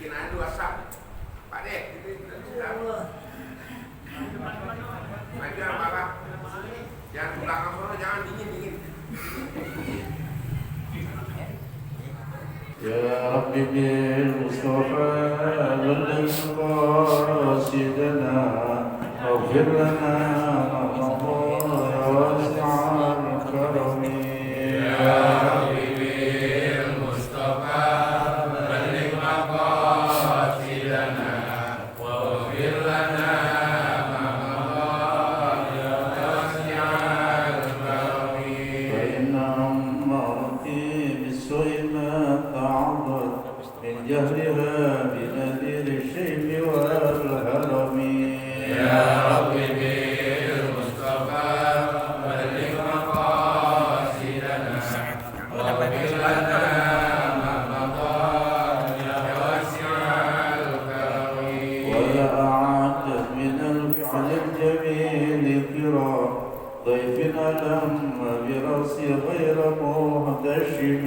bikin aja WhatsApp. Pak Dek, maju apa? Jangan belakang sono, jangan dingin. يا رب بالمصطفى بلغ مقاصدنا واغفر لنا ما مضى يا واسع الكرم يا رب بالمصطفى بلغ مقاصدنا واغفر لنا ما مضى يا واسع الكرم فإن أمرتي بالسوء من جهلها بنذير الشيب والهرم يا رب بالمصطفى بلغ مقاصدنا واغفر لنا ما مضى يا واسع الكرم ولا أعدت من الفعل الجميل كرام ضيفنا لم برأسي غير محتشم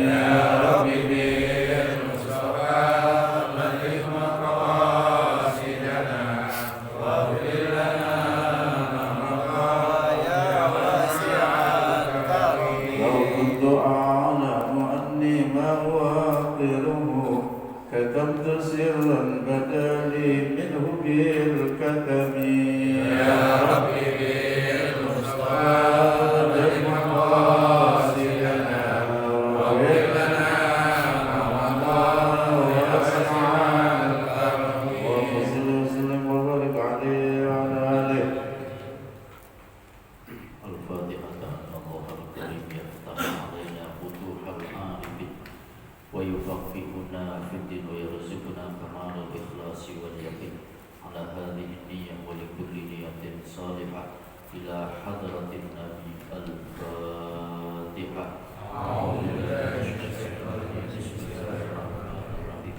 يا رب بالمصطفى بلغ مقاصدنا واغفر لنا ما مضى يا واسع الكرم لو كنت أعلم أني ما أوقره كتمت سرا بدا لي منه بالكتم يا رب بالمصطفى بلغ مقاصدنا واغفر لنا ما مضى يا واسع الكرم وصل وسلم وبارك عليه وعلى آله. الفاتحة أن الله الكريم يفتح علينا فتوح العارفين ويفقهنا في الدين ويرزقنا كمال الإخلاص واليقين على هذه النية ولكل نية صالحة إلى حضرة النبي الفاتحة. أعوذ بالله من الشيطان الرجيم. بسم الله الرحمن الرحيم.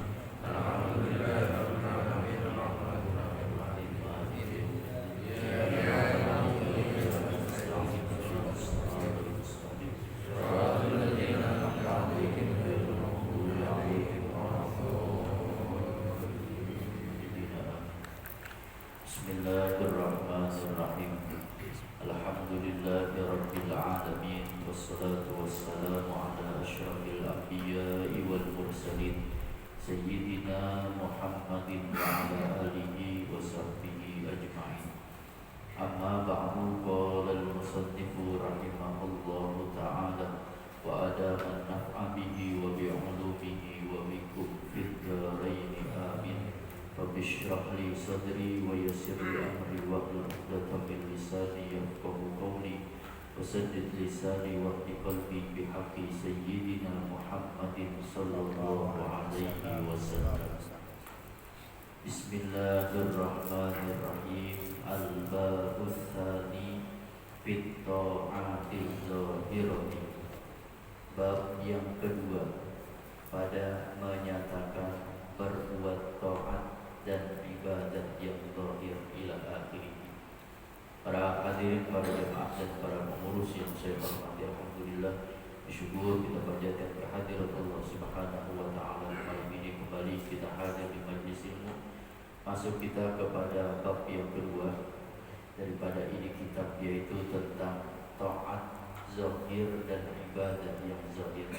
الحمد لله رب العالمين الرحمن الرحيم مالك يوم الدين إياك نعبد وإياك نستعين اهدنا الصراط المستقيم صراط الذين أنعمت عليهم غير المغضوب عليهم ولا الضالين. بسم الله الرحمن الرحيم. الحمد لله رب العالمين والصلاة والسلام على أشرف الأنبياء والمرسلين سيدنا محمد وعلى آله وصحبه أجمعين. أما بعد قال المصنف رحمه الله تعالى وأدام النفع به وبعلومه وبكم في الدارين آمين. رب اشرح لي صدري ويسر لي أمري واحلل عقدة من لساني يفقهوا قولي وسدد لساني واهد قلبي بحق سيدنا محمد صلى الله عليه وسلم. بسم الله الرحمن الرحيم. الباب الثاني في الطاعات الظاهرة. Bab yang kedua pada menyatakan berbuat taat dan ibadat yang zahir ila akhirih. Para hadirin, para jemaah dan para pengurus yang saya hormati, alhamdulillah bersyukur kita panjatkan kehadirat Allah Subhanahu wa taala. Malam ini kembali kita hadir di majlis ilmu. Masuk kita kepada bab yang kedua daripada ini kitab, yaitu tentang taat zahir dan ibadat yang zahir.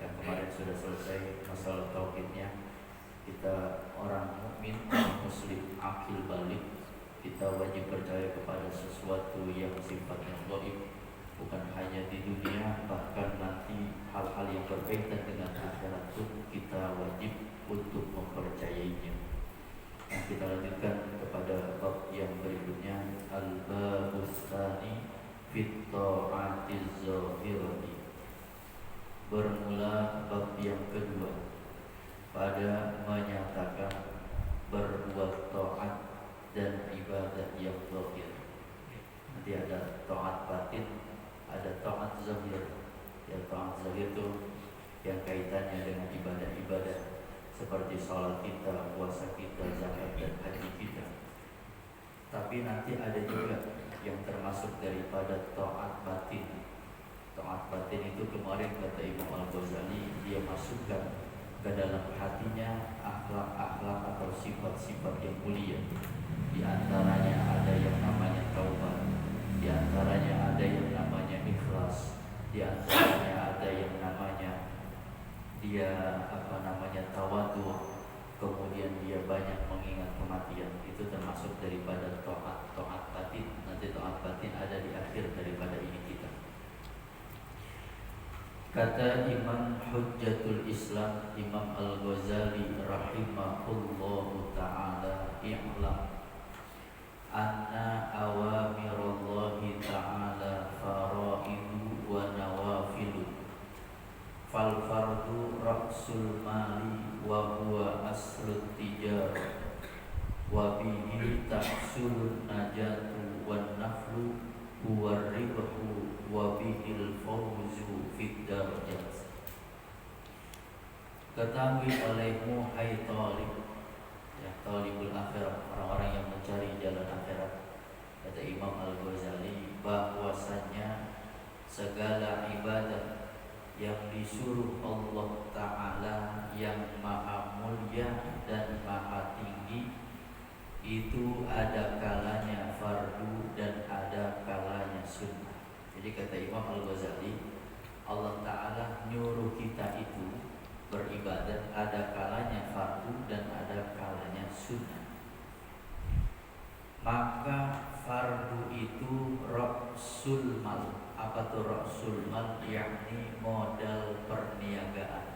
Yang kemarin sudah selesai masalah tauhidnya. Kita orang mukmin, muslim akil balik, kita wajib percaya kepada sesuatu yang sifatnya gaib, bukan hanya di dunia, bahkan nanti hal-hal yang berkaitan dengan akhirat pun kita wajib untuk mempercayainya. Nah, kita lanjutkan kepada bab yang berikutnya, al-babus tsani fit ta'atiz zahirati. Bermula bab yang kedua pada menyatakan berbuat taat dan ibadah yang zahir. Nanti ada taat batin, ada taat zahir. Yang taat zahir itu yang kaitannya dengan ibadah-ibadah seperti salat kita, puasa kita, zakat dan haji kita. Tapi nanti ada juga yang termasuk daripada taat batin. Taat batin itu kemarin kata Imam Al-Ghazali, dia masukkan ke dalam hatinya akhlak-akhlak atau sifat-sifat yang mulia. Di antaranya ada yang namanya taubat, di antaranya ada yang namanya ikhlas, di antaranya ada yang namanya dia tawadhu, kemudian dia banyak mengingat kematian. Itu termasuk daripada to'at batin. Nanti to'at batin ada di akhir daripada ini kita. Kata Imam Hujjatul Islam Imam Al-Ghazali rahimahullahu ta'ala, i'lam anna awamirallahi ta'ala faraidu wa nawafilu, fal fardu ra'sul mali wa huwa aslut tijar, wa bihi tahsul najatu wan naflu huwa ribhu wa bihil fawzu fid darajat. Ketahui olehmu hai talib, ya talibul akhirah, orang-orang yang mencari jalan akhirat. Kata Imam Al-Ghazali bahwasanya segala ibadah yang disuruh Allah Ta'ala yang maha mulia dan maha tinggi itu ada kalanya fardu dan ada kalanya sunnah. Jadi kata Imam Al-Ghazali, Allah Ta'ala nyuruh kita itu beribadah ada kalanya fardu dan ada kalanya sunnah. Maka fardu itu ra'sul mal. Apa tuh ra'sul mal? Yakni modal perniagaan.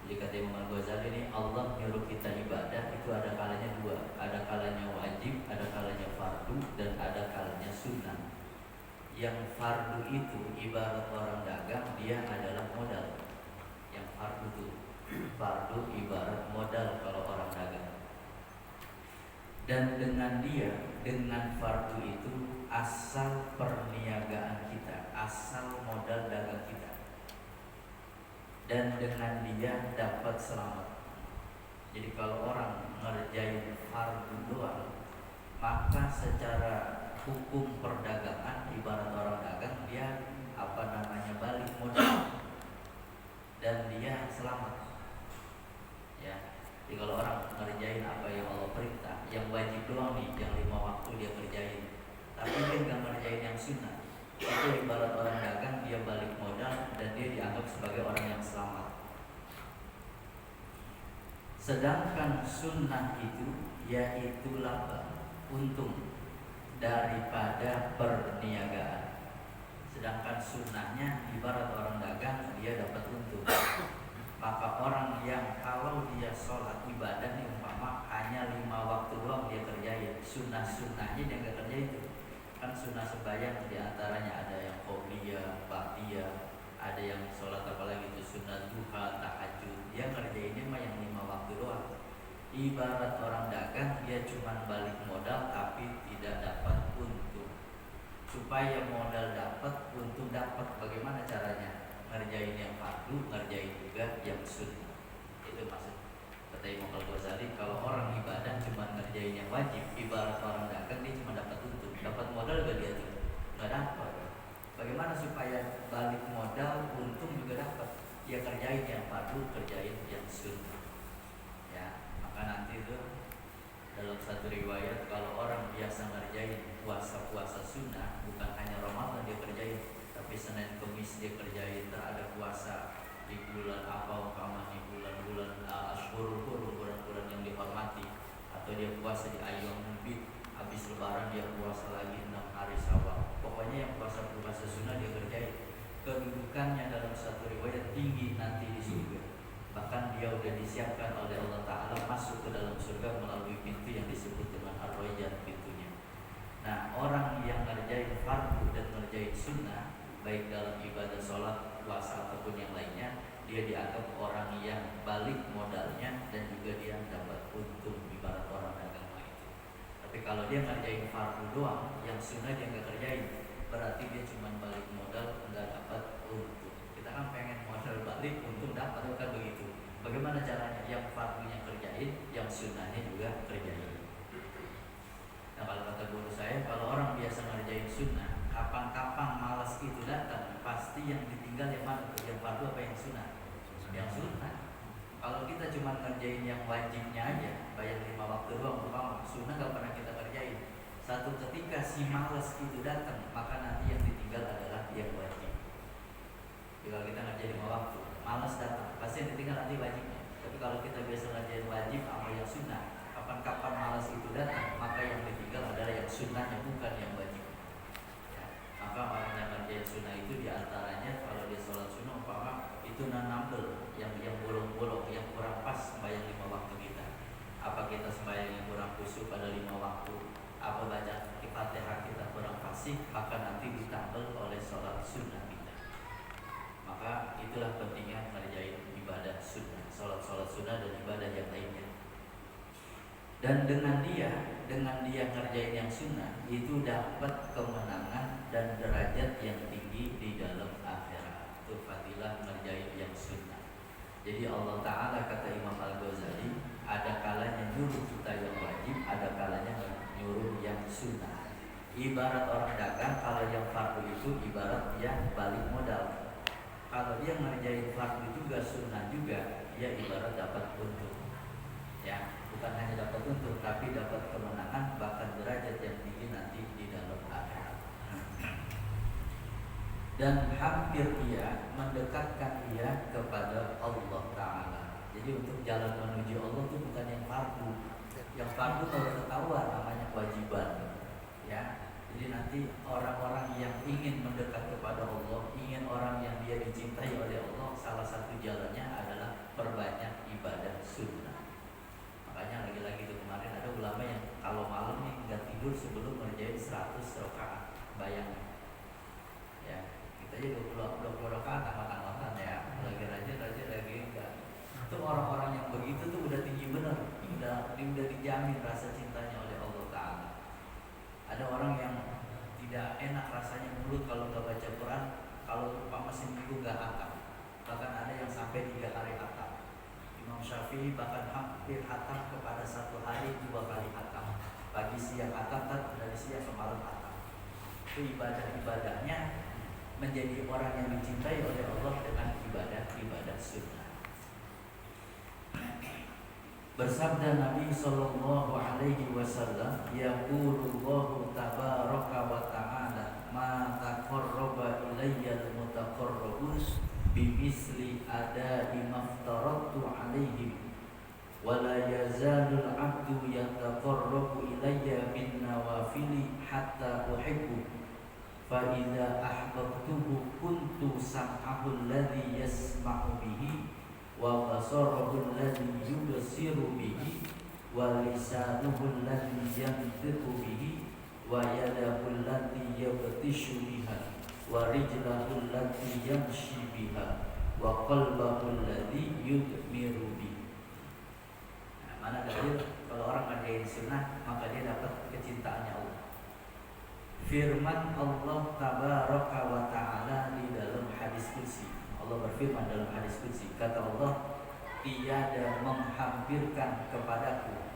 Jadi kata Imam Al-Ghazali ini, Allah nyuruh kita ibadah itu ada kalanya dua, ada kalanya wajib, ada kalanya fardu, dan ada kalanya sunnah. Yang fardu itu ibarat orang dagang, dia adalah modal. Yang fardu itu, fardu ibarat modal kalau orang dagang. Dan dengan fardu itu asal perniagaan kita, asal modal dagang kita. Dan dengan dia dapat selamat. Jadi kalau orang ngerjain fardu doang, maka secara hukum perdagangan ibarat orang dagang, dia balik modal dan dia selamat. Ya, jadi kalau orang ngerjain apa yang Allah perintah, yang wajib doang nih, yang 5 waktu dia kerjain, tapi dia nggak ngerjain yang sunnah, itu ibarat orang dagang, dia balik modal dan dia dianggap sebagai orang yang selamat. Sedangkan sunnah itu yaitu laba, untung daripada perniagaan. Sedangkan sunnahnya ibarat orang dagang, dia dapat untung. Maka orang yang kalau dia sholat ibadah nih umpama hanya 5 waktu doang dia kerjain, sunnah-sunnahnya dia nggak kerjain itu. Kan sunnah sembahyang diantaranya ada yang qobliyah, ba'diyah, ada yang sholat apalagi itu sunnah duha, tahajud. Dia kerjainnya mah yang 5 waktu doang. Ibarat orang dagang, dia cuma balik modal tapi tidak dapat untung. Supaya modal dapat, untung dapat, bagaimana caranya? Ngerjain yang fardu, ngerjain juga yang sunnah. Itu maksud kata Imam Al-Ghazali, kalau orang ibadah cuma ngerjain yang wajib, ibarat orang dagang, dia cuma dapat untung. Dapat modal gak dia tuh? Gak dapat. Bagaimana supaya balik modal, untung juga dapat? Ya kerjain yang fardu, kerjain yang sunnah. Ya, maka nanti tuh dalam satu riwayat, kalau orang biasa ngerjain puasa-puasa sunnah, bukan hanya Ramadan dia kerjain, tapi Senin Kemis dia kerjain. Ada puasa di bulan apa umpama di bulan-bulan Ashhurul Hurum, bulan-bulan yang dihormati, atau dia puasa di Ayyamul Bid, habis lebaran dia puasa lagi 6 hari Syawal. Pokoknya yang puasa-puasa sunnah dia kerjain. Kedudukannya dalam satu riwayat tinggi nanti di surga. Bahkan dia udah disiapkan oleh Allah Ta'ala masuk ke dalam surga melalui pintu yang disebut dengan Ar-Rayyan pintunya. Nah, orang yang ngerjain fardu dan ngerjain sunnah, baik dalam ibadah sholat, puasa ataupun yang lainnya, dia dianggap orang yang balik modalnya dan juga dia dapat untung ibarat orang dagang itu. Tapi kalau dia ngerjain fardu doang, yang sunnah dia nggak kerjain, berarti dia cuma balik modal, nggak dapat untung. Kita kan pengen modal balik, untung dapat, kan begitu. Bagaimana caranya? Yang fardunya kerjain, yang sunnahnya juga kerjain. Nah, kalau kata guru saya, kalau orang biasa ngerjain sunnah, kapan-kapan malas itu datang, pasti yang ditinggal yang mana? Yang fardu apa yang sunnah? Yang sunnah. Kalau kita cuma ngerjain yang wajibnya aja, bayar 5 waktu doang, umpama sunnah gak pernah kita kerjain. Satu ketika si malas itu datang, maka nanti yang ditinggal adalah yang wajib. Jadi kalau kita ngerjain 5 waktu, malas datang, pasti yang ditinggal nanti wajibnya. Tapi kalau kita biasa ngerjain wajib amal yang sunnah, kapan-kapan malas itu datang, maka yang ditinggal adalah yang sunnahnya, bukan yang wajib. Ya, maka orang yang ngerjain sunnah itu diantaranya kalau dia sholat sunnah umpama itu nambel yang bolong-bolong, yang kurang pas sembahyang 5 waktu kita. Apa kita sembahyang yang kurang khusyuk pada 5 waktu, apa baca Fatihah kita kurang fasih, maka nanti ditambal oleh sholat sunnah kita. Maka itulah pentingnya ngerjain ibadah sunnah, sholat sunnah dan ibadah yang lainnya. Dan dengan dia ngerjain yang sunnah itu dapat kemenangan dan derajat yang tinggi di dalam akhirat. Itu fadilah ngerjain yang sunnah. Jadi Allah Ta'ala, kata Imam Al-Ghazali, ada kalanya nyuruh kita yang wajib, ada kalanya nyuruh yang sunnah. Ibarat orang dagang, kalau yang fardu itu ibarat yang balik modal. Kalau dia ngerjain fardu juga, sunnah juga, dia ibarat dapat untung. Ya, bukan hanya dapat untung, tapi dapat kemenangan, bahkan derajat yang tinggi nanti di dalam akhirat. Dan hampir ia mendekatkan ia kepada Allah Ta'ala. Jadi untuk jalan menuju Allah itu bukan yang fardu. Yang fardu kalau ketahuan namanya kewajiban. Ya, jadi nanti orang-orang yang ingin mendekat kepada Allah, ingin orang yang dia dicintai oleh Allah, salah satu jalannya adalah perbanyak ibadah sunnah. Makanya lagi-lagi itu kemarin ada ulama yang kalau malam nih nggak tidur sebelum ngerjain 100 rakaat, bayangin. Ya, kita aja 20 rakaat tamat-tamatan ya, lagi rajin lagi enggak. Itu orang-orang yang begitu tuh udah tinggi bener, udah dijamin rasa cintanya oleh Allah Ta'ala. Ada orang yang tidak enak rasanya mulut kalau nggak baca Quran, kalau umpama seminggu nggak hatam, bahkan ada yang sampai 3 hari hatam. Imam Syafi'i bahkan hampir hatam kepada 1 hari 2 kali hatam, pagi siang hatam dan dari siang ke malam hatam. Itu ibadah-ibadahnya menjadi orang yang dicintai oleh Allah dengan ibadah sunnah. Bersabda Nabi sallallahu alaihi wasallam, yaqulullahu tabaraka wa ta'ala, ma taqarraba ilayya al-mutaqarrabun bimisli ada'i maftaratu alaihim wa la yazalul 'abdu yataqarrabu ilayya bin nawafili hatta uhibbu fa idza ahbabtuhu kuntu sam'ahu alladhi yasma'u bihi wa basarahu alladhi yubsiru bihi wa lisanuhu alladhi yantiqu bihi wa yadahu allati yabtishu biha wa rijlahu allati yamshi biha wa qalbahu alladhi yudmiru bihi. Nah, mana dalil kalau orang ngerjain sunnah maka dia dapat kecintaannya Allah. Firman Allah Tabaraka wa Ta'ala di dalam hadis qudsi. Allah berfirman dalam hadis qudsi, kata Allah, tiada menghampirkan kepadaku,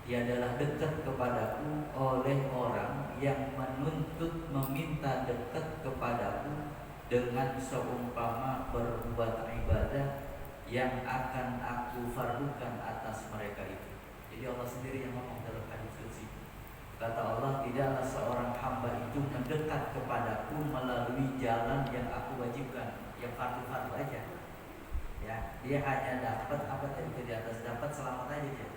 tiadalah dekat kepadaku oleh orang yang menuntut meminta dekat kepadaku dengan seumpama berbuat ibadah yang akan aku fardukan atas mereka itu. Jadi Allah sendiri yang ngomong dalam hadis qudsi. Kata Allah, tidaklah seorang hamba itu mendekat kepadaku melalui jalan yang aku wajibkan, yang fardu-fardu aja. Ya, dia hanya dapat apa tadi di atas, dapat selamat aja dia.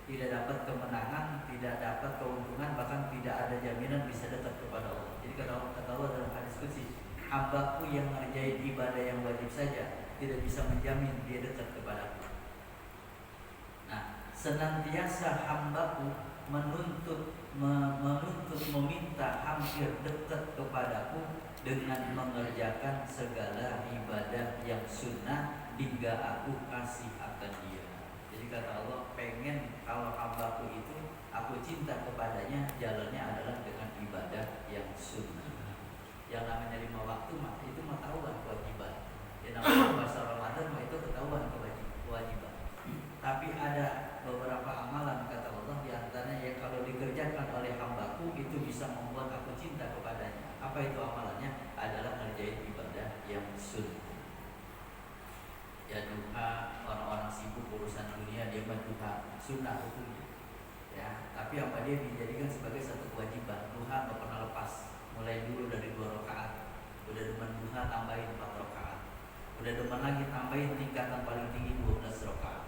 Tidak dapat kemenangan, tidak dapat keuntungan, bahkan tidak ada jaminan bisa dekat kepada Allah. Jadi kata Allah dalam hadis qudsi, hambaku yang ngerjain ibadah yang wajib saja tidak bisa menjamin dia dekat kepadaku. Nah, senantiasa hambaku menuntut meminta hampir dekat kepadaku dengan mengerjakan segala ibadah yang sunnah hingga aku kasih akan dia. Jadi kata Allah, pengen kalau hambaku itu aku cinta kepadanya, jalannya adalah dengan ibadah yang sunnah. Yang namanya 5 waktu mah itu mah tahuan kewajiban. Yang namanya puasa Ramadan mah itu ketahuan kewajiban. Tapi ada beberapa amalan kata Allah, diantaranya yang kalau dikerjakan oleh hambaku itu bisa membuat aku cinta kepadanya. Apa itu amalannya? Adalah ngerjain ibadah yang sunnah. Ya, duha, orang-orang sibuk urusan dunia dia menduha sunnah hukumnya, ya. Tapi apa dia dijadikan sebagai satu kewajiban. Duha nggak pernah lepas. Mulai dulu dari 2 rakaat, udah demen duha tambahin 4 rakaat, udah demen lagi tambahin tingkatan paling tinggi 12 rakaat.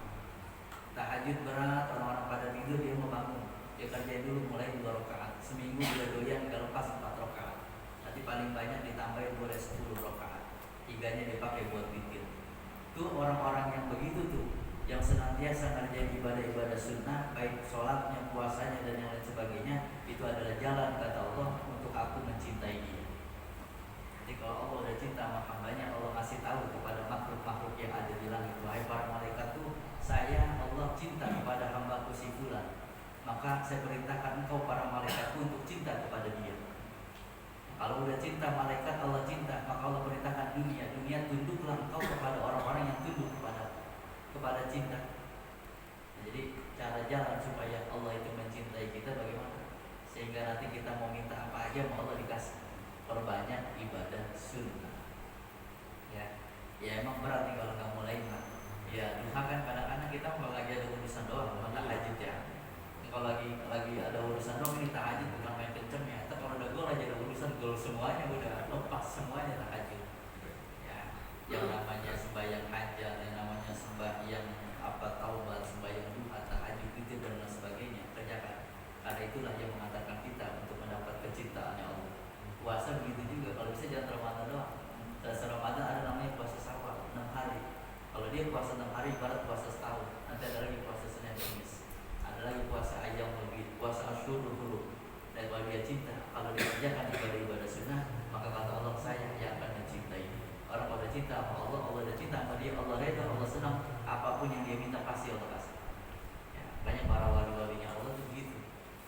Tahajud berat, orang-orang pada tidur dia mau bangun, dia kerjain dulu mulai 2 rakaat. Seminggu udah doyan gak lepas 4 rakaat. Nanti paling banyak ditambahin boleh 10 rakaat. 3-nya dipakai buat witir. Itu orang-orang yang begitu tuh, yang senantiasa ngerjain ibadah-ibadah sunnah, baik sholatnya, puasanya dan yang lain sebagainya, itu adalah jalan kata Allah untuk aku mencintai dia. Jadi kalau Allah udah cinta sama hambanya, Allah kasih tahu kepada makhluk-makhluk yang ada di langit, wahai para malaikat tuh, saya Allah cinta kepada hambaku si fulan, maka saya perintahkan engkau para malaikat untuk cinta kepada dia. Kalau udah cinta malaikat, Allah cinta, maka Allah perintahkan dunia tunduklah engkau kepada orang-orang yang tunduk kepada cinta. Nah, jadi cara jalan supaya Allah itu mencintai kita bagaimana? Sehingga nanti kita mau minta apa aja mau Allah dikasih. Perbanyak ibadah sunnah. Ya emang berat nih kalau nggak mulai mah. Ya duha kan kadang-kadang kita kalau lagi ada urusan doang, bukan tahajud ya. Kalau lagi ada urusan doang ini tahajud bukan main kenceng ya. Tapi kalau udah gol aja ada urusan gol semuanya udah lepas semuanya tahajud. Ya, yang namanya sembahyang hajat, yang namanya sembahyang taubat, sembahyang duha, tahajud itu dan lain sebagainya kerjakan. Karena itulah yang mengantarkan kita untuk mendapat kecintaannya Allah. Puasa begitu juga, kalau bisa jangan Ramadan doang. Dasar Ramadan ada namanya puasa Syawal 6 hari. Kalau dia puasa 6 hari ibarat puasa setahun. Nanti ada lagi puasa Senin Kamis. Ada lagi puasa Ayyam Bid, puasa Asyurul Hurum. Dan kalau dia cinta, kalau dia kerjakan ibadah-ibadah sunnah, maka kata Allah saya yang akan mencintai. Orang kalau udah cinta sama Allah, Allah udah cinta sama dia, Allah reda, Allah senang. Apapun yang dia minta pasti Allah kasih. Ya, banyak para wali-walinya Allah tuh begitu.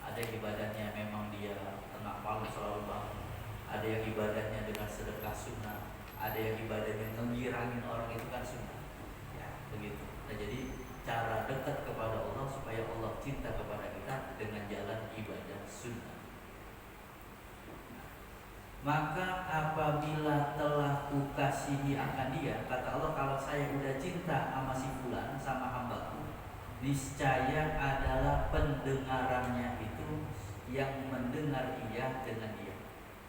Ada yang ibadahnya memang dia tengah malam selalu bangun. Ada yang ibadahnya dengan sedekah sunnah. Ada yang ibadahnya menggirangin orang itu kan sunnah. Ya, begitu. Nah, jadi cara dekat kepada Allah supaya Allah cinta kepada kita dengan jalan ibadah sunnah. Maka apabila telah kukasihi akan dia, kata Allah, kalau saya udah cinta sama si fulan, sama hambaku, niscaya adalah pendengarannya itu yang mendengar ia dengan dia.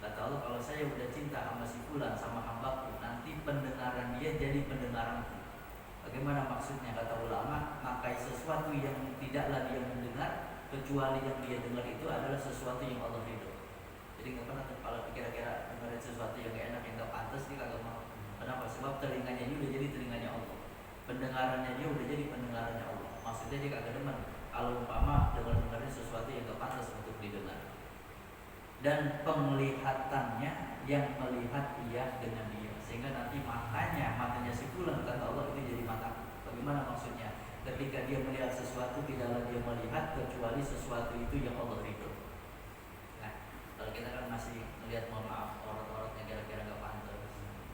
Kata Allah, kalau saya udah cinta sama si fulan, sama hambaku, nanti pendengaran dia jadi pendengaranku. Bagaimana maksudnya? Kata ulama, maka sesuatu yang tidaklah dia mendengar, kecuali yang dia dengar itu adalah sesuatu yang Allah ridho. Jadi nggak pernah kalau kira-kira dengerin sesuatu yang gak enak, yang gak pantas, dia kagak mau. Kenapa? Sebab telinganya dia udah jadi telinganya Allah, pendengarannya dia udah jadi pendengarannya Allah. Maksudnya dia kagak demen kalau umpama dengerin sesuatu yang gak pantas untuk didengar. Dan penglihatannya yang melihat ia dengan dia, sehingga nanti matanya si fulan, kata Allah, itu jadi mata. Bagaimana maksudnya? Ketika dia melihat sesuatu, tidaklah dia melihat kecuali sesuatu itu yang Allah ridho. Kalau kita kan masih melihat, mohon maaf, orang-orangnya kira-kira gak pantas.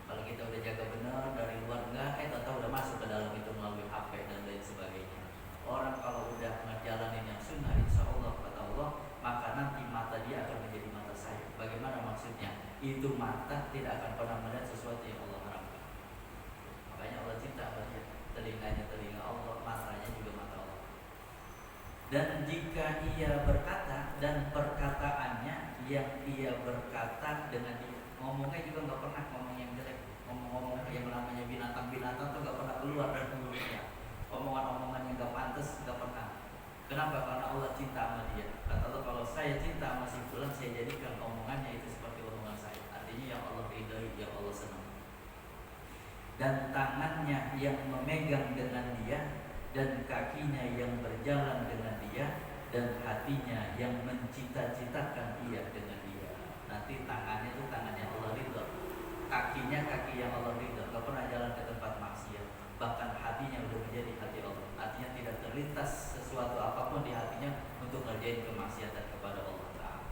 Kalau kita udah jaga benar dari luar enggak, tahu udah masuk ke dalam itu melalui HP dan lain sebagainya. Orang kalau udah ngejalanin yang sunnah, insya Allah kata Allah, maka nanti mata dia akan menjadi mata saya. Bagaimana maksudnya? Itu mata tidak akan pernah melihat sesuatu yang Allah haramkan. Makanya Allah cinta pada dia. Telinganya telinga Allah, matanya juga mata Allah. Dan jika ia berkata, dan perkataannya yang ia berkata dengan dia, ngomongnya juga nggak pernah ngomong yang jelek, ngomong-ngomong yang namanya binatang-binatang tuh nggak pernah keluar dari mulutnya, omongan-omongan yang nggak pantas nggak pernah. Kenapa? Karena Allah cinta sama dia. Kata Allah, kalau saya cinta sama si fulan, saya jadikan omongannya itu seperti omongan saya. Artinya yang Allah ridhoi, yang Allah senang. Dan tangannya yang memegang dengan dia, dan kakinya yang berjalan dengan dia, dan hatinya yang mencita-citakan ia dengan dia. Nanti tangannya itu tangannya Allah ridho, kakinya kaki yang Allah ridho, gak pernah jalan ke tempat maksiat. Bahkan hatinya udah menjadi hati Allah. Artinya tidak terlintas sesuatu apapun di hatinya untuk ngerjain kemaksiatan kepada Allah Ta'ala.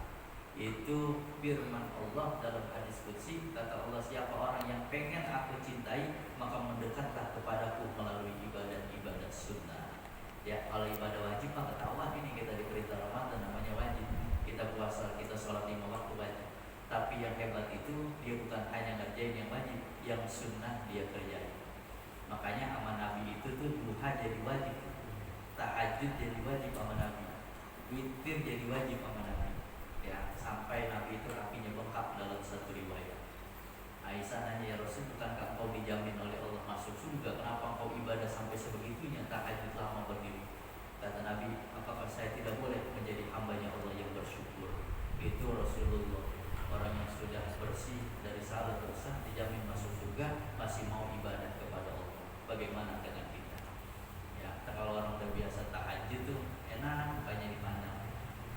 Itu firman Allah dalam hadis qudsi. Kata Allah, siapa orang yang pengen aku cintai, maka mendekatlah kepadaku melalui ibadah-ibadah sunnah. Ya, kalau ibadah wajib maka ketahuan ini kita diperintah Ramadan namanya wajib. Kita puasa, kita sholat 5 waktu wajib. Tapi yang hebat itu dia bukan hanya ngerjain yang wajib, yang sunnah dia kerjain. Makanya sama Nabi itu tuh duha jadi wajib, tahajud jadi wajib sama Nabi, witir jadi wajib sama Nabi. Ya, sampai Nabi itu kakinya bengkak dalam satu riwayat. Aisyah nanya, ya Rasul, bukankah engkau dijamin oleh Allah masuk surga? Kenapa engkau ibadah sampai sebegitunya, tahajud lama berdiri? Kata Nabi, apakah saya tidak boleh menjadi hambanya Allah yang bersyukur? Itu Rasulullah, orang yang sudah bersih dari salah dosa, dijamin masuk surga, masih mau ibadah kepada Allah. Bagaimana dengan kita? Ya, kalau orang udah biasa tahajud tuh enak, mukanya dipandang.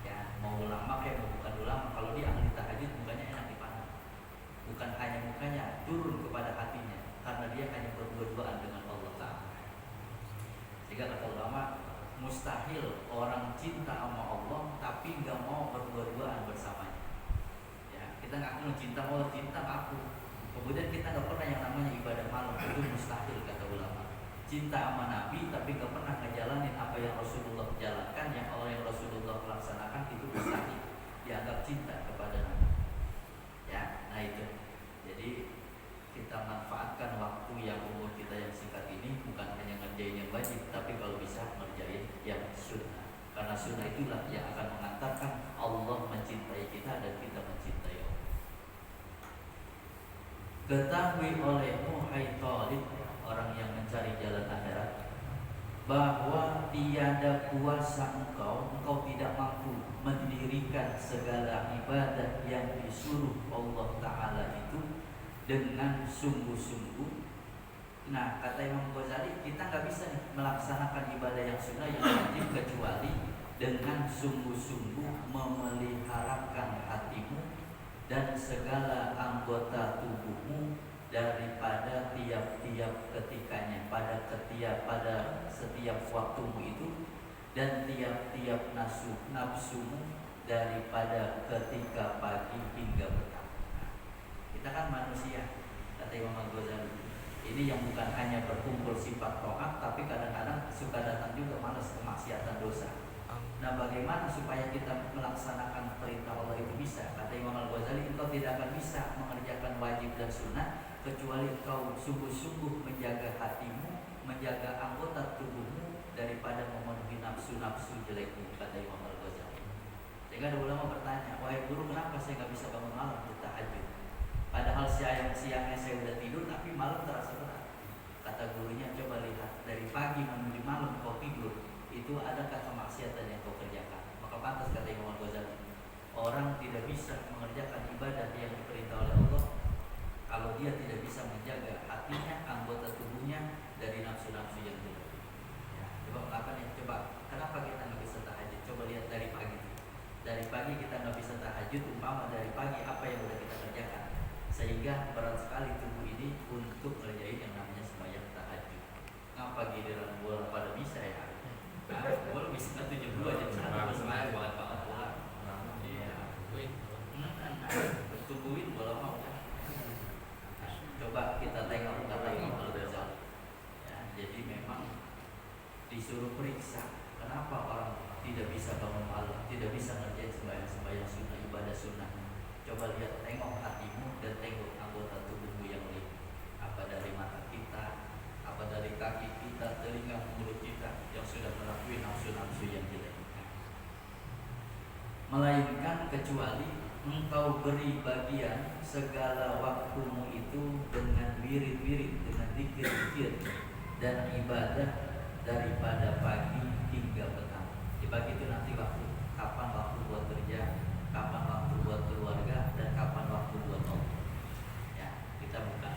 Ya, mau ulama kayak mau bukan ulama, kalau dia ahli tahajud mukanya enak dipandang. Bukan hanya mukanya, turun kepada hatinya, karena dia hanya berdua-duaan dengan Allah Ta'ala. Sehingga kata ulama, mustahil orang cinta sama Allah tapi nggak mau berdua-duaan bersamanya. Ya, kita ngaku cinta Allah, cinta aku. Kemudian kita nggak pernah yang namanya ibadah malam, itu mustahil kata ulama. Cinta sama Nabi tapi nggak pernah ngejalanin apa yang Rasulullah jalankan, yang Allah yang Rasulullah laksanakan, itu mustahil dianggap cinta kepada Nabi. Ya, nah itu. Jadi kita manfaatkan waktu yang umur kita yang singkat ini bukan hanya ngerjain yang wajib, tapi kalau bisa ngerjain yang sunnah. Karena sunnah itulah yang akan mengantarkan Allah mencintai kita dan kita mencintai Allah. Ketahui olehmu hai Talib, orang yang mencari jalan akhirat, bahwa tiada kuasa engkau tidak mampu mendirikan segala ibadah yang disuruh Allah Ta'ala itu dengan sungguh-sungguh. Nah, kata Imam Ghazali, kita nggak bisa nih melaksanakan ibadah yang sunnah yang wajib kecuali dengan sungguh-sungguh memeliharakan hatimu dan segala anggota tubuhmu daripada tiap-tiap ketikanya, pada setiap waktumu itu, dan tiap-tiap nafsumu daripada ketika pagi hingga petang. Kita kan manusia, kata Imam Ghazali. Ini yang bukan hanya berkumpul sifat taat, tapi kadang-kadang suka datang juga malas, kemaksiatan, dosa. Nah, bagaimana supaya kita melaksanakan perintah Allah itu bisa? Kata Imam Al-Ghazali, engkau tidak akan bisa mengerjakan wajib dan sunnah kecuali engkau sungguh-sungguh menjaga hatimu, menjaga anggota tubuhmu daripada memenuhi nafsu-nafsu jelekmu, kata Imam Al-Ghazali. Sehingga ada ulama bertanya, wahai guru, kenapa saya nggak bisa bangun malam bertahajud? Padahal siangnya saya udah tidur, tapi malam terasa berat. Kata gurunya, coba lihat dari pagi menuju malam kau tidur, itu adakah kemaksiatan yang kau kerjakan? Maka pantas kata Imam Ghazali, orang tidak bisa mengerjakan ibadah yang diperintah oleh Allah kalau dia tidak bisa menjaga hatinya, anggota tubuhnya dari nafsu-nafsu yang jelek. Ya, coba mengapa nih? Coba kenapa kita nggak bisa tahajud? Coba lihat dari pagi. Dari pagi kita nggak bisa tahajud, umpama dari pagi apa yang udah kita kerjakan? Sehingga berat sekali tubuh ini untuk ngerjain yang namanya sembahyang tahajud. Ngapa giliran bola pada bisa ya? Nah, bola bisa 72 jam 1 sembahyang banget bola. Iya. Tungguin bola mau. Coba kita tengok kata Imam Al-Ghazali. Ya, jadi memang disuruh periksa kenapa orang tidak bisa bangun malam, tidak bisa ngerjain sembahyang sunnah, ibadah sunnah. Coba lihat, tengok hatimu dan tengok anggota tubuhmu yang lain. Apa dari mata kita, apa dari kaki kita, telinga, mulut kita yang sudah melakukan nafsu-nafsu yang jelek. Melainkan kecuali engkau beri bagian segala waktumu itu dengan wirid-wirid, dengan zikir-zikir dan ibadah daripada pagi hingga petang. Dibagi itu nanti waktu, kapan waktu buat kerja, kapan waktu buat keluarga, dan kapan waktu buat Allah. Ya, kita bukan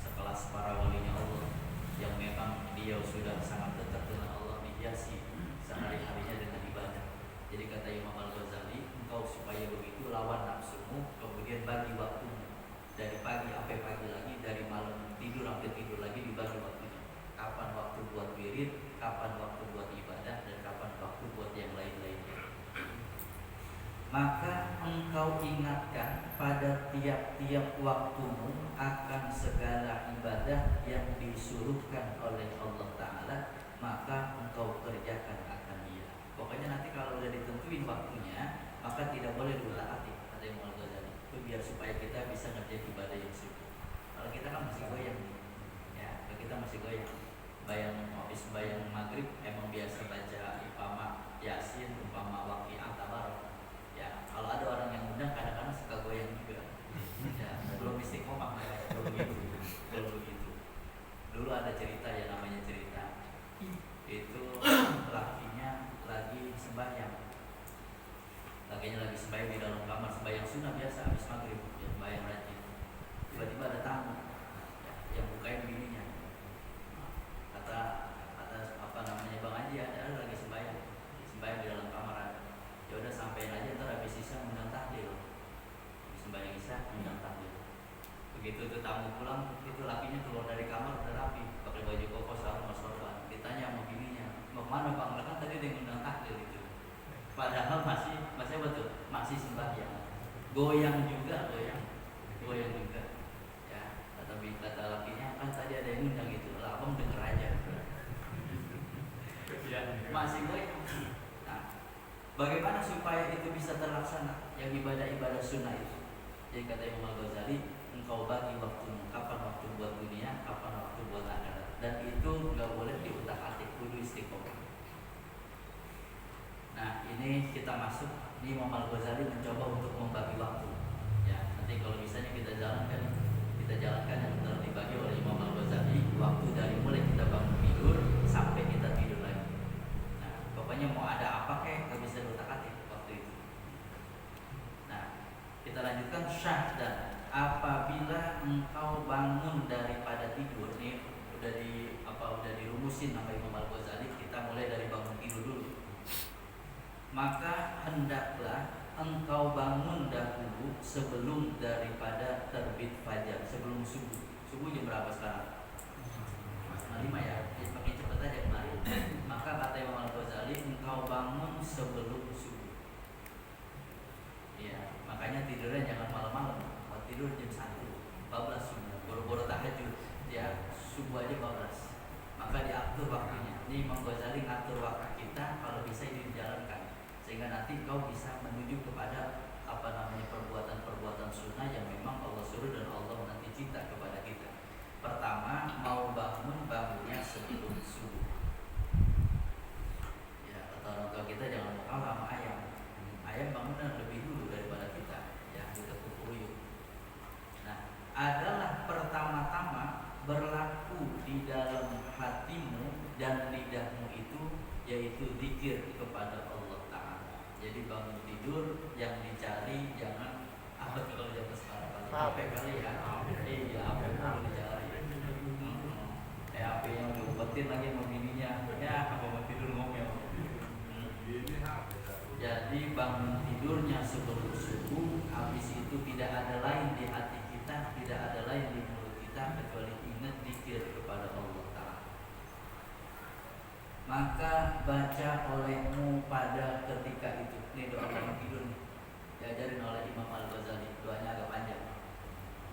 sekelas para walinya Allah yang memang dia sudah sangat dekat dengan Allah, dihiasi sehari-harinya dengan ibadah. Jadi kata Imam Al-Ghazali, engkau supaya begitu lawan nafsumu, kemudian bagi waktumu dari pagi sampai pagi lagi, dari malam tidur sampai tidur lagi, dibagi waktunya. Kapan waktu buat wirid, kapan waktu buat ibadah, dan kapan waktu buat yang lain-lainnya. Maka engkau ingatkan pada tiap-tiap waktumu akan segala ibadah yang disuruhkan oleh Allah Ta'ala, maka engkau kerjakan akan dia. Pokoknya nanti kalau udah ditentuin waktunya, maka tidak boleh ditaati, kata Imam Al-Ghazali. Itu biar supaya kita bisa ngerjain ibadah yang sunnah. Kalau kita kan masih goyang, ya, kita masih goyang. ada cerita ya, namanya cerita. Itu lakinya lagi sembahyang. Lakinya lagi sembahyang di dalam kamar, sembahyang sunnah biasa habis maghrib, ya, sembahyang rajin. Tiba-tiba ada tamu ya, yang bukain bininya. Kata apa namanya, Bang Haji ada lagi sembahyang di dalam kamar ada. Ya udah sampein aja, ntar habis isya undang tahlil. Sembahyang isya undang tahlil. Begitu tuh tamu pulang, itu lakinya keluar dari kamar udah rapi, pakai baju koko sarung sorban. Ditanya sama bininya, mau kemana Bang? Kan tadi dia ngundang tahlil itu. Padahal masih apa tuh? Masih sembahyang. Goyang juga. Ya, kata lakinya, kan tadi ada yang ngundang itu. Lah abang denger aja. Ya, masih goyang. Nah, bagaimana supaya itu bisa terlaksana? Yang ibadah sunnah itu. Jadi kata Imam Al-Ghazali, engkau bagi waktumu, kapan waktu buat dunia, kapan waktu buat akhirat. Dan itu nggak boleh diutak-atik, kudu istiqomah. Nah, ini kita masuk di Imam Al-Ghazali mencoba untuk membagi waktu. Ya, nanti kalau misalnya kita jalankan yang telah dibagi oleh Imam Al-Ghazali, waktu dari mulai kita bangun tidur sampai kita tidur lagi. Nah, pokoknya mau ada apa kayak nggak bisa diutak-atik waktu itu. Nah, kita lanjutkan syahdan. Apabila engkau bangun daripada tidur, nih udah dirumusin nama Imam Al-Ghazali. Kita mulai dari bangun tidur dulu. Maka hendaklah engkau bangun dahulu sebelum daripada terbit fajar, sebelum subuh. Subuh jam berapa sekarang? 5 ya, makin cepat aja kemarin. Maka kata Imam Al-Ghazali, engkau bangun sebelum subuh. Ya, makanya tidurnya jangan malam-malam. Kalau tidur jam 1, 14 subuh, boro-boro tahajud. Ya, subuh aja 14. Maka diatur waktunya. Ini Imam Ghazali ngatur waktu kita, kalau bisa ini dijalankan. Sehingga nanti kau bisa menuju kepada perbuatan sunnah yang memang Allah suruh dan Allah nanti cinta kepada kita. Pertama, mau bangunnya sebelum subuh. Ya, kata orang tua kita jangan mau kalah sama ayam. Ayam bangunnya lebih dulu daripada kita. Ya, kita kuyup. Nah, adalah pertama-tama berlaku di dalam hatimu dan lidahmu itu, yaitu zikir kepada Allah. Jadi bangun tidur yang dicari jangan apa kalau zaman sekarang kali ya. Iya, apa yang mau dicari. HP yang diumpetin lagi sama bininya. Ya, apa mau tidur ngomel. Jadi bangun tidurnya sebelum subuh, habis itu tidak ada lain di hati kita, tidak ada lain di mulut kita kecuali ingat zikir kepada Allah Ta'ala. Maka baca olehmu pada ketika itu. Ini doa bangun tidur nih, diajarin oleh Imam Al-Ghazali. Doanya agak panjang.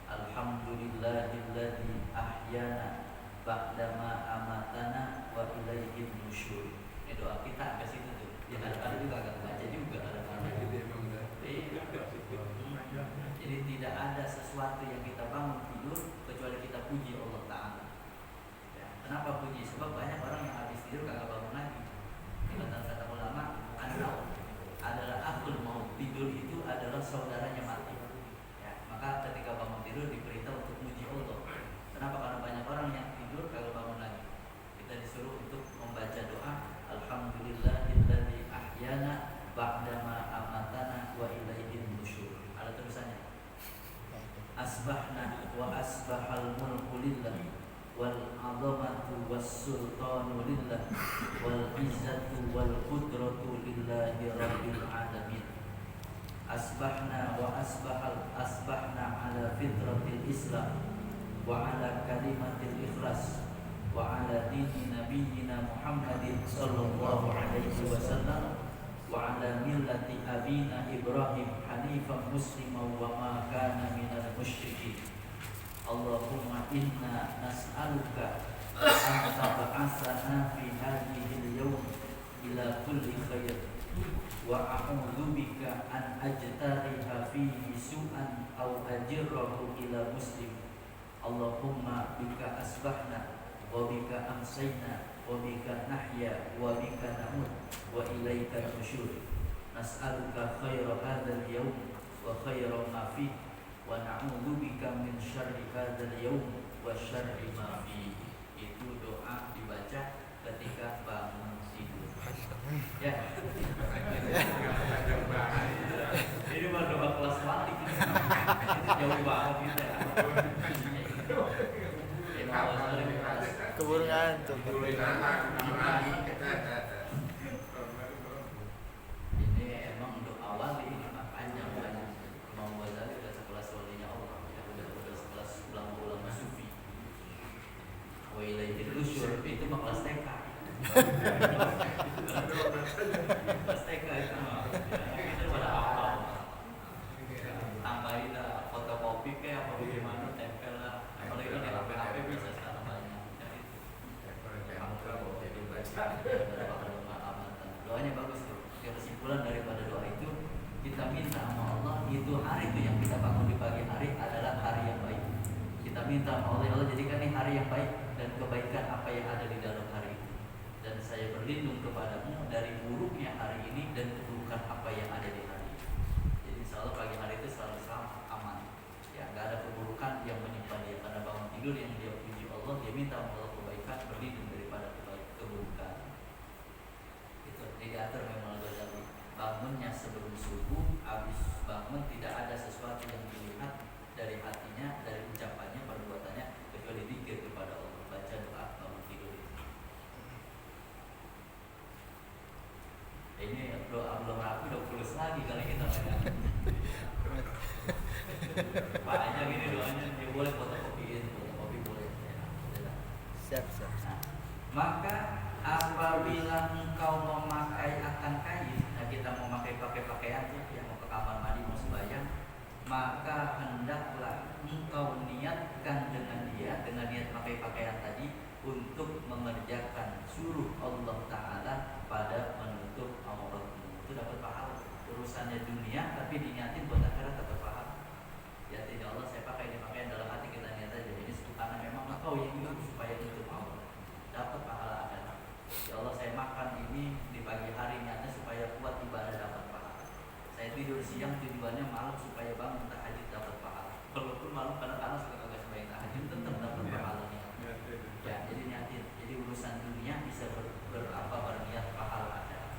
Alhamdulillahilladzi ahyana ba'dama amatana wa ilaihin nusyur. Ini doa kita sampai situ tuh. Ya kadang-kadang juga agak baca juga kadang-kadang. Jadi tidak ada sesuatu yang kita bangun tidur kecuali kita puji Allah Ta'ala. Ya, kenapa puji? Sebab banyak orang yang habis tidur kagak bangun lagi. Kata ulama, adalah akhul maut. Tidur itu adalah saudaranya mati. Ya, maka ketika bangun tidur diperintah untuk puji Allah. Kenapa? Karena banyak orang yang tidur kagak bangun lagi. Kita disuruh untuk membaca doa Alhamdulillahilladzi ahyana ba'dama amatana wa ilaihin nusyur. Ada tulisannya. Asbahna wa asbahal mulku lillah wal azamatu was sultanu lillah wal izzatu wal qudratu lillahi rabbil alamin. Asbahna wa asbahna ala fitratil islam wa ala kalimatil ikhlas wa ala dini nabiyyina Muhammadin sallallahu alaihi wasallam wa ala millati abina Ibrahim hanifan musliman wa ma kana minal musyrikin. Allahumma inna nas'aluka an tab'atsana fi hadhil yawm ila kulli khair wa a'udzu bika an ajtariha fihi su'an aw ajrahu ila muslim. Allahumma bika asbahna wa bika amsayna wa bika nahya wa bika namut wa ilaika nusyur. Nas'aluka khaira hadzal yawm wa khaira ma fihi wa na'udzu bika min syarri hadzal yawm wa syarri ma fihi. itu doa dibaca ketika bangun tidur. Ya. Ini mah doa kelas mati. Itu jauh banget gitu ya. Keburu ngantuk. Ini emang untuk awal ini panjang banyak. Imam Ghazali udah sekelas walinya Allah, ya udah sekelas ulama-ulama sufi. Wa ilaihi nusyur itu mah kelas TK. Kelas TK itu mah. Itu pada awal. Tambahin lah fotokopi kayak apa bagaimana tempel lah. Apalagi ini HP bisa sekarang banyak. Doanya bagus tuh. Kesimpulan daripada doa itu, kita minta sama Allah itu hari itu yang kita bangun di pagi hari adalah hari yang baik. Kita minta sama Allah, ya Allah jadikan ini hari yang baik dan kebaikan apa yang ada di dalam hari itu. Dan saya berlindung kepadamu dari buruknya hari ini dan keburukan apa yang ada di hari ini. Jadi insya Allah pagi hari itu selalu selamat, aman. Ya nggak ada keburukan yang menimpa dia karena bangun tidur yang dia puji Allah, dia minta sama Allah kebaikan, berlindung daripada keburukan. Itu diatur memang Ghazali. Bangunnya sebelum subuh, habis bangun tidak ada sesuatu yang dilihat dari hatinya, dari ucapannya, perbuatannya kecuali zikir kepada Allah, baca doa bangun tidur itu. Ini doa belum rapi, udah pulus lagi kali kita megang. Banyak ini doanya, dia boleh fotokopiin, fotokopi boleh. Ya, Siap. nah, maka apabila engkau memakai akan kain, nah kita memakai pakaian yang mau ke kamar mandi mau sembahyang, maka hendaklah engkau niatkan dengan niat pakai pakaian tadi untuk mengerjakan suruh Allah Ta'ala pada menutup auratmu. Itu dapat pahala. Urusannya dunia tapi diniatin buat akhirat dapat pahala. Ya tidak Allah saya pakai ini pakaian dalam hati kita niat aja. Ini karena memang engkau yang hidup supaya menutup aurat. Dapat pahala akhirat. Ya Allah saya makan ini di pagi hari niatnya supaya kuat ibadah dapat pahala. Saya tidur siang tujuannya malam supaya bangun tahajud dapat pahala. Walaupun malam kadang-kadang suka kagak sembahyang tahajud tetap dapat pahalanya. Ya jadi niatin. Jadi urusan dunia bisa berniat pahala akhirat.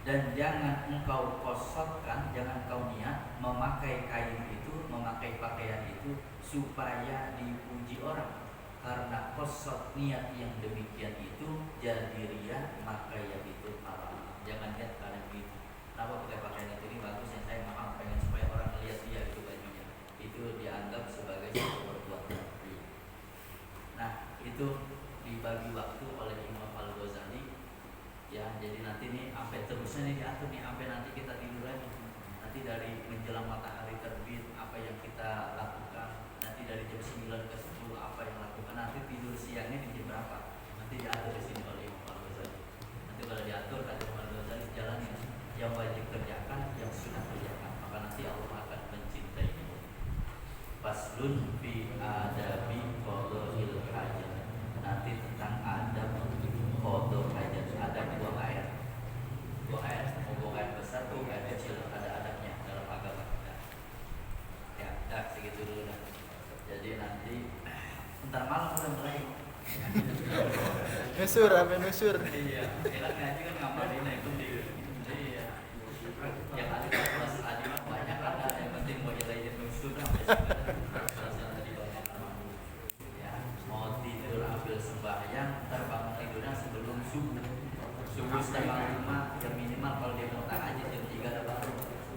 Dan jangan engkau kosotkan, jangan kau niat memakai kain itu, memakai pakaian itu supaya dipuji orang. Karena kosot niat yang demikian itu jadi ria, maka yang itu haram. Jangan niat kalian begitu. Kenapa pakai pakaian itu ini bagus yang saya maaf pengen supaya orang lihat dia itu bajunya. Itu dianggap sebagai suatu perbuatan ria. Nah itu dibagi waktu oleh Imam Al-Ghazali. Ya jadi nanti nih sampai terusnya nih diatur nih sampai nanti kita tidur lagi. Nanti dari menjelang matahari terbit apa yang kita lakukan. Nanti dari jam 9 ke 10 apa yang lakukan. Nanti tidur siangnya di jam berapa. Nanti diatur di sini oleh Imam Al-Ghazali. Nanti kalau diatur kata Imam Al-Ghazali jalannya yang wajib kerjakan, yang sunnah kerjakan. Maka nanti Allah akan mencintainya. Faslun fi adabi qada'il hajat. Nanti tentang adab qada' hajat. Ada dua ayat. Dua ayat, mau buang ayat besar, buang ayat kecil, ada adabnya dalam agama kita. Ya, dah segitu dulu dah. Jadi nanti ntar malam udah mulai. Nusur, apa nusur? Iya, enak ngaji kan ngamalin itu di. Iya. Yang ada kelas tadi mah banyak ada yang penting mau jelasin nusur sampai selesai tadi banyak. Ya, mau tidur ambil sembahyang, ntar bangun tidurnya sebelum subuh. Subuh setengah 5 jam minimal kalau dia mau tahajud jam 3 ada baru.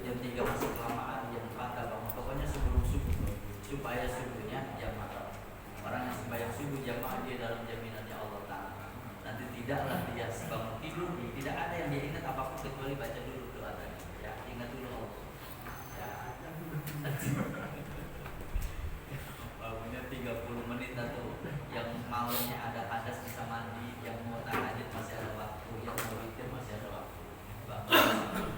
Jam 3 masih kelamaan, jam 4 bangun. Pokoknya sebelum subuh supaya subuhnya jamaah. Orang yang sembahyang subuh jamaah dia dalam jaminannya Allah Ta'ala. Nanti tidaklah dia bangun tidur, tidak ada yang dia ingat apapun kecuali baca dulu doa tadi. Ya, ingat dulu Allah. Ya. Bangunnya 30 menit atau yang malamnya ada hadas bisa mandi, yang mau tahajud masih ada waktu, yang mau witir masih ada waktu. Bangun.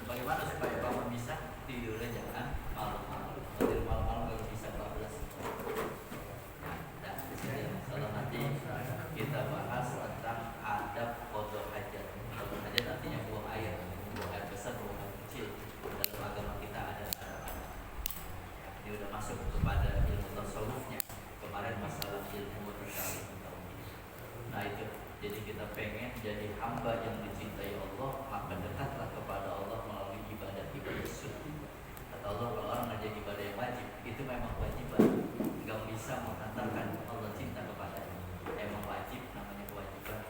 Bagaimana supaya bangun bisa tidurnya jangan malam-malam. Tidur malam-malam kalau bisa 12. Kalau nanti kita bahas tentang adab qada hajat. Qada hajat artinya buang air besar, buang air kecil. Dalam agama kita ada adab-adab. Ini udah masuk kepada ilmu tasawufnya. kemarin masalah ilmu terkait tentang nah itu jadi kita pengen jadi hamba yang dicintai Allah maka dekatlah kepada Allah melalui ibadah sunnah. Kata Allah kalau orang mengerjakan ibadah yang wajib itu memang kewajiban nggak bisa menghantarkan Allah cinta kepadanya emang wajib namanya kewajiban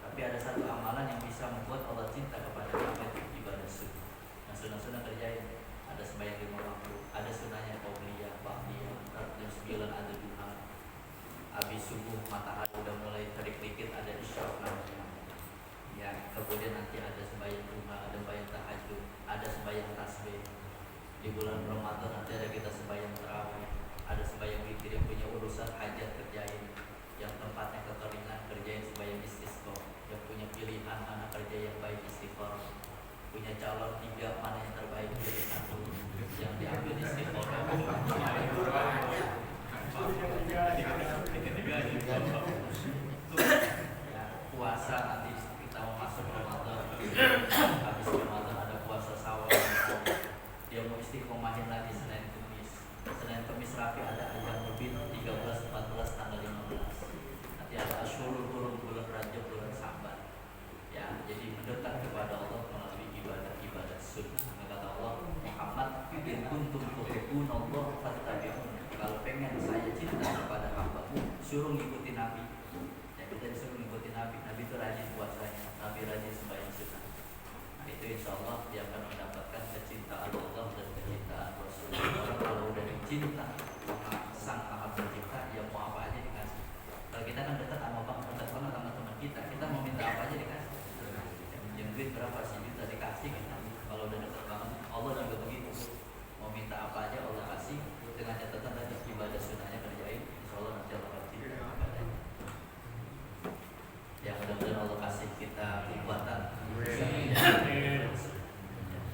tapi ada satu amalan yang bisa membuat Allah cinta kepada hamba itu ibadah sunnah. Nah sunnah-sunnah kerjain ada sembahyang 5 waktu ada sunnahnya qabliyah ba'diyah jam 9 ada duha habis subuh matahari udah mulai terik dikit ada isyraq namanya ya kemudian nanti ada sembahyang duha ada sembahyang tahajud ada sembahyang tasbih di bulan Ramadan nanti ada kita sembahyang tarawih ada sembahyang witir yang punya urusan hajat kerjain yang tempatnya kekeringan kerjain sembahyang istisqa yang punya pilihan mana kerja yang baik istighfar punya calon 3 mana yang terbaik pilih 1 yang diambil istighfar puasa nanti kita mau masuk Ramadan habis Ramadan ada puasa sawal dia mau istiqomahin lagi Senin Kamis Rafi ada ajang lebih 13, 14, tanggal 15 nanti ada Asyurul Hurum bulan Rajab bulan Saban ya jadi mendekat kepada Allah melalui ibadah sunnah kata Allah Muhammad in kuntum tuhibbunallah fattabi'un kalau pengen saya cinta kepada hamba suruh ngikutin Nabi ya kita disuruh ngikutin Nabi itu rajin puasanya Nabi rajin sembahyang sunnah nah itu insya Allah dia akan mendapatkan kecintaan Allah dan kecintaan Rasulullah orang kalau udah dicinta sama sang maha pencipta ya mau apa aja dikasih kalau kita kan dekat banget sama teman kita mau minta apa aja dikasih yang duit berapa sih juta dikasih kita kalau udah dekat banget Allah juga begitu mau minta apa aja Allah kasih dengan catatan tadi ibadah sunnahnya kerjain insya Allah nanti Allah akan cinta ibadahnya ya mudah-mudahan Allah kasih kita kekuatan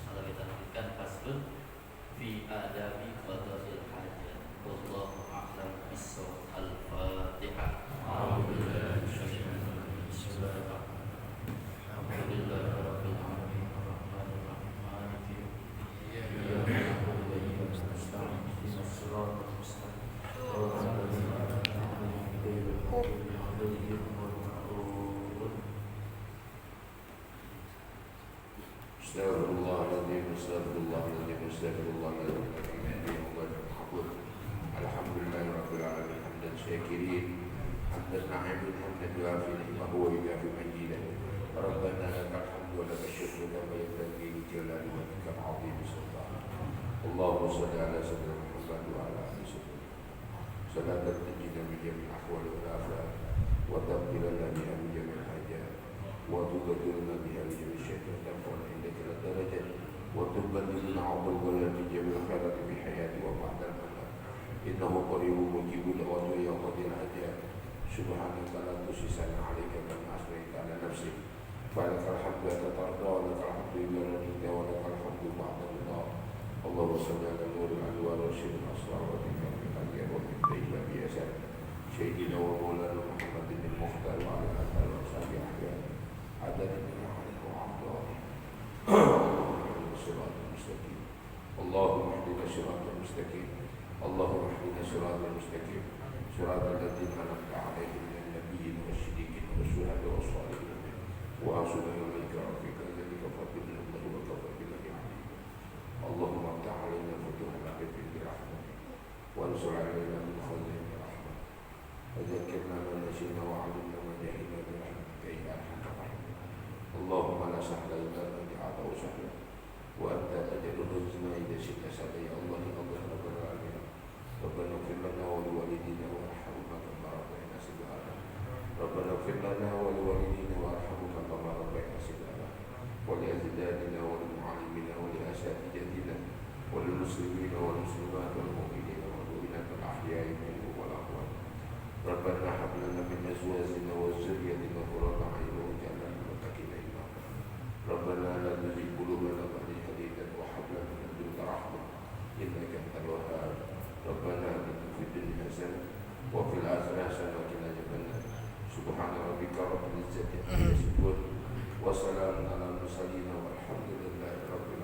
kalau kita lanjutkan faslun fi adabi qada'il hajat wallahu a'lam bissawab al-fatihah alhamdulillah rabbil alamin arrahmanir rahim maliki Alhamdulillahirrabbilalamin hamdan syakirin hamdan na'imin hamdan yuafi ni'mahu wa yuafi majidah Rabbana lakal hamdu wa lakal syukru kama yanbaghi li jalali wajhikal 'azimi sultanik Allahumma shalli ala sayyidina Muhammad wa ala ali sayyidina salatan tunjina min jami'il ahwali wal afat wa tabdilana biha min jami'il hajat wa tughfirna biha min jami'il syaitan tanfa'una indaka ila darajat wa tuballighuna 'abdal wala min jami'il khairati fi hayati wa ba'dal mamat innahu qaribun mujibud da'wati ya qadir hajat subhanaka la tusisana 'alaika kama asnaita 'ala nafsik falakal hamdu hatta tarda wa lakal hamdu illa radita wa lakal hamdu ba'da ridha Allahumma salli ala nuril anwar wa syiril asrar wa tikam al-anbiya wa tayyibah biyasan Sayyidina wa maulana Muhammadin al-Mukhtar wa ala alihi wa sahbihi ahyan adadin min ahlihi wa abdani siratal mustaqim Allahumma ihdina siratal mustaqim Allahumma ihdina siratal mustaqim siratal ladzina an'amta 'alaihim minan nabiyyin wasyiddiqin wasyuhada'i wash-shalihin wa hasuna ulaika rafiqa dzalika fadlullahi wa kafa billahi 'alim Allahumma aftah 'alaina futuhal arifin bi rahmatik wa ansur 'alaina min khaza'in rahmatik wa dzakkirna ma nasina wa 'allimna ma jahilna bi rahmatika ya arhamar rahimin Allahumma la sahla illa ma ja'altahu sahla wa anta taj'alul huzna idza syi'ta sahla ya Allah ya Allah rabbal alamin Rabbana ighfir lana wa liwalidina warhamhuma kama rabbayana shighara Rabbana ighfir lana wa liwalidina warhamhuma kama rabbayana shighara wa li ajdadina wa li mu'allimina wa li asatidatina wa lil muslimina wal muslimat wal mu'minina wal mu'minat al ahya'i minhum wal amwat Rabbana hab lana min azwajina wa dhurriyyatina qurrata a'yun waj'alna lil muttaqina imama Rabbana la tuzigh qulubana ba'da idh hadaytana wa hab lana min ladunka rahmah innaka antal wahhab Rabbana atina fid dunya hasanah wa fil akhirati hasanah wa qina adzabannar Subhana rabbika rabbil izzati amma yasifun wa salamun alal mursalin walhamdulillahi rabbil